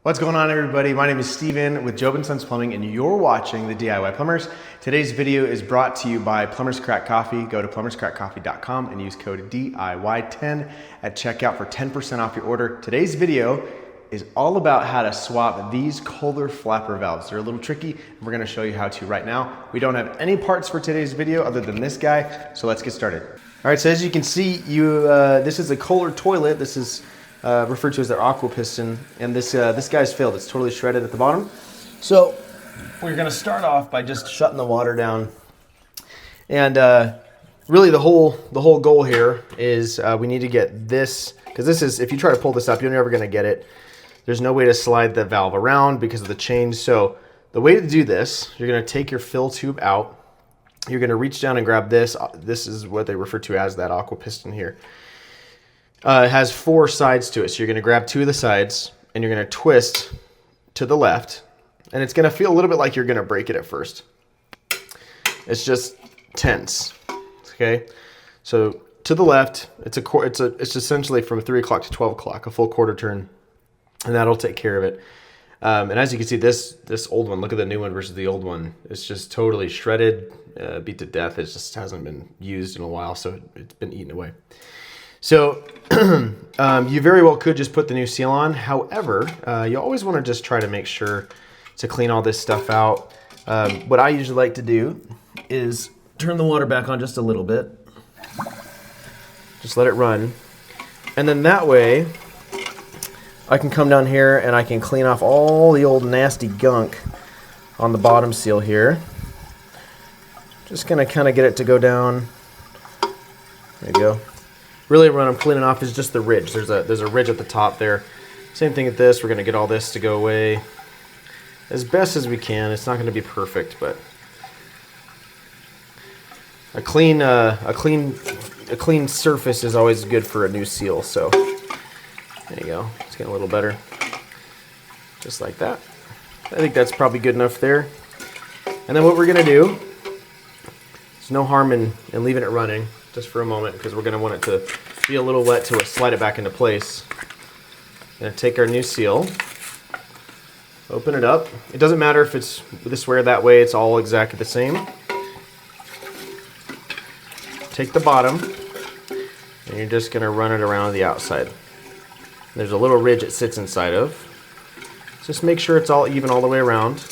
What's going on, everybody? My name is Steven with Job & Sons Plumbing, and you're watching the DIY Plumbers. Today's video is brought to you by Plumbers Crack Coffee. Go to plumberscrackcoffee.com and use code DIY10 at checkout for 10% off your order. Today's video is all about how to swap these Kohler flapper valves. They're a little tricky, and we're gonna show you how to right now. We don't have any parts for today's video other than this guy, so let's get started. All right, so as you can see, this is a Kohler toilet. This is referred to as their aqua piston, and this guy's failed. It's totally shredded at the bottom. So we're gonna start off by just shutting the water down, and really the whole goal here is we need to get this, because this is, if you try to pull this up, you're never gonna get it. There's no way to slide the valve around because of the chain. So the way to do this, you're gonna take your fill tube out. You're gonna reach down and grab this. This is what they refer to as that aqua piston here. It has 4 sides to it, so you're going to grab 2 of the sides, and you're going to twist to the left, and it's going to feel a little bit like you're going to break it at first. It's just tense, okay? So to the left, it's essentially from 3 o'clock to 12 o'clock, a full quarter turn, and that'll take care of it. And as you can see, this old one, look at the new one versus the old one. It's just totally shredded, beat to death. It just hasn't been used in a while, so it's been eaten away. So you very well could just put the new seal on. However, you always want to just try to make sure to clean all this stuff out. What I usually like to do is turn the water back on just a little bit. Just let it run. And then that way, I can come down here and I can clean off all the old nasty gunk on the bottom seal here. Just going to kind of get it to go down. There you go. Really what I'm cleaning off is just the ridge. There's a ridge at the top there. Same thing with this. We're going to get all this to go away as best as we can. It's not going to be perfect, but a clean surface is always good for a new seal. So there you go. It's getting a little better. Just like that. I think that's probably good enough there. And then what we're going to do, there's no harm in leaving it running just for a moment, because we're going to want it to be a little wet to slide it back into place. Going to take our new seal, open it up. It doesn't matter if it's this way or that way, it's all exactly the same. Take the bottom, and you're just going to run it around the outside. There's a little ridge it sits inside of. Just make sure it's all even all the way around.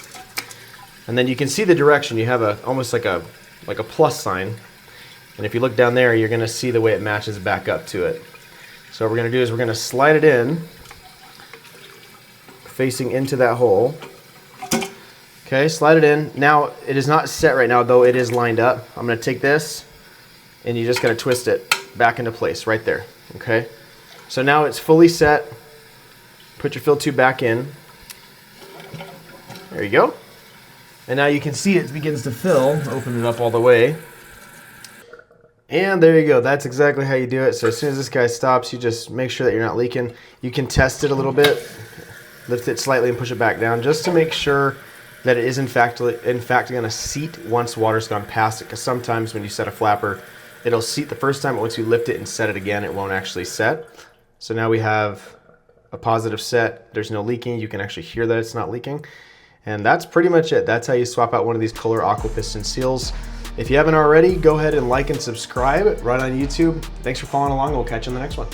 And then you can see the direction. You have almost like a plus sign. And if you look down there, you're going to see the way it matches back up to it. So what we're going to do is we're going to slide it in, facing into that hole. Okay, slide it in. Now, it is not set right now, though it is lined up. I'm going to take this, and you just got to twist it back into place right there. Okay, so now it's fully set. Put your fill tube back in. There you go. And now you can see it begins to fill. Open it up all the way. And there you go. That's exactly how you do it. So as soon as this guy stops, you just make sure that you're not leaking. You can test it a little bit, lift it slightly and push it back down, just to make sure that it is in fact going to seat once water's gone past it. Because sometimes when you set a flapper, it'll seat the first time, but once you lift it and set it again, it won't actually set. So now we have a positive set. There's no leaking. You can actually hear that it's not leaking. And that's pretty much it. That's how you swap out one of these Kohler aqua piston seals. If you haven't already, go ahead and like and subscribe right on YouTube. Thanks for following along, and we'll catch you in the next one.